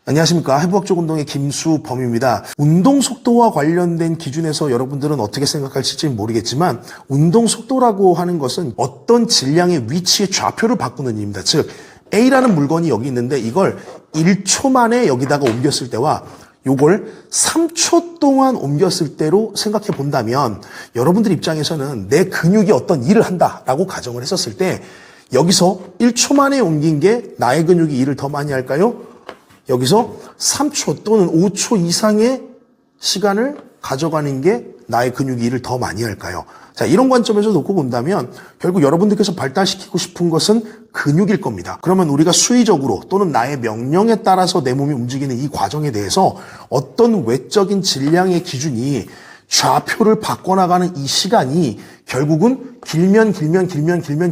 안녕하십니까. 해부학적 운동의 김수범입니다. 운동 속도와 관련된 기준에서 여러분들은 어떻게 생각하실지 모르겠지만 운동 속도라고 하는 것은 어떤 질량의 위치의 좌표를 바꾸는 일입니다. 즉 A라는 물건이 여기 있는데 이걸 1초 만에 여기다가 옮겼을 때와 요걸 3초 동안 옮겼을 때로 생각해 본다면 여러분들 입장에서는 내 근육이 어떤 일을 한다라고 가정을 했었을 때 여기서 1초 만에 옮긴 게 나의 근육이 일을 더 많이 할까요? 여기서 3초 또는 5초 이상의 시간을 가져가는 게 나의 근육이 일을 더 많이 할까요? 자, 이런 관점에서 놓고 본다면 결국 여러분들께서 발달시키고 싶은 것은 근육일 겁니다. 그러면 우리가 수의적으로 또는 나의 명령에 따라서 내 몸이 움직이는 이 과정에 대해서 어떤 외적인 질량의 기준이 좌표를 바꿔나가는 이 시간이 결국은 길면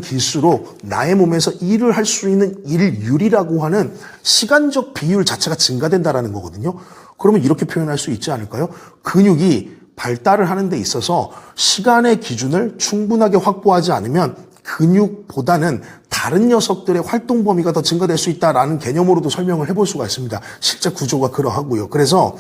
길수록 나의 몸에서 일을 할 수 있는 일률이라고 하는 시간적 비율 자체가 증가된다는 거거든요. 그러면 이렇게 표현할 수 있지 않을까요? 근육이 발달을 하는 데 있어서 시간의 기준을 충분하게 확보하지 않으면 근육보다는 다른 녀석들의 활동 범위가 더 증가될 수 있다라는 개념으로도 설명을 해볼 수가 있습니다. 실제 구조가 그러하고요. 그래서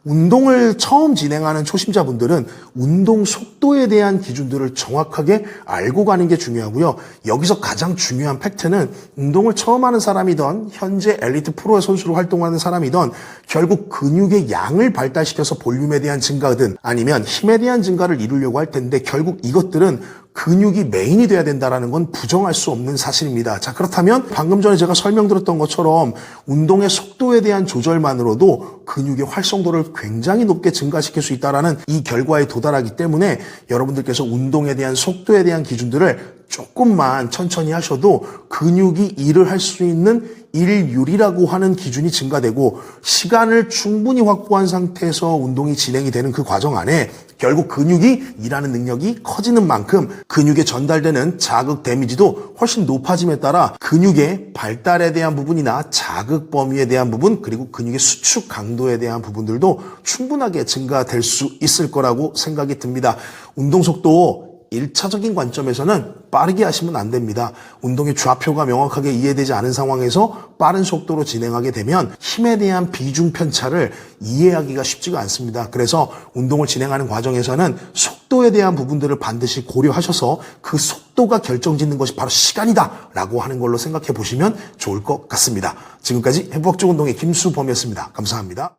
운동을 처음 진행하는 초심자분들은 운동 속도에 대한 기준들을 정확하게 알고 가는 게 중요하고요. 여기서 가장 중요한 팩트는 운동을 처음 하는 사람이든 현재 엘리트 프로의 선수로 활동하는 사람이든 결국 근육의 양을 발달시켜서 볼륨에 대한 증가든 아니면 힘에 대한 증가를 이루려고 할 텐데 결국 이것들은 근육이 메인이 돼야 된다는 건 부정할 수 없는 사실입니다. 자, 그렇다면 방금 전에 제가 설명드렸던 것처럼 운동의 속도에 대한 조절만으로도 근육의 활성도를 굉장히 높게 증가시킬 수 있다는 이 결과에 도달하기 때문에 여러분들께서 운동에 대한 속도에 대한 기준들을 조금만 천천히 하셔도 근육이 일을 할 수 있는 일률이라고 하는 기준이 증가되고 시간을 충분히 확보한 상태에서 운동이 진행이 되는 그 과정 안에 결국 근육이 일하는 능력이 커지는 만큼 근육에 전달되는 자극 데미지도 훨씬 높아짐에 따라 근육의 발달에 대한 부분이나 자극 범위에 대한 부분 그리고 근육의 수축 강도에 대한 부분들도 충분하게 증가될 수 있을 거라고 생각이 듭니다. 운동 속도 1차적인 관점에서는 빠르게 하시면 안 됩니다. 운동의 좌표가 명확하게 이해되지 않은 상황에서 빠른 속도로 진행하게 되면 힘에 대한 비중 편차를 이해하기가 쉽지가 않습니다. 그래서 운동을 진행하는 과정에서는 속도에 대한 부분들을 반드시 고려하셔서 그 속도가 결정짓는 것이 바로 시간이다 라고 하는 걸로 생각해 보시면 좋을 것 같습니다. 지금까지 해부학적 운동의 김수범이었습니다. 감사합니다.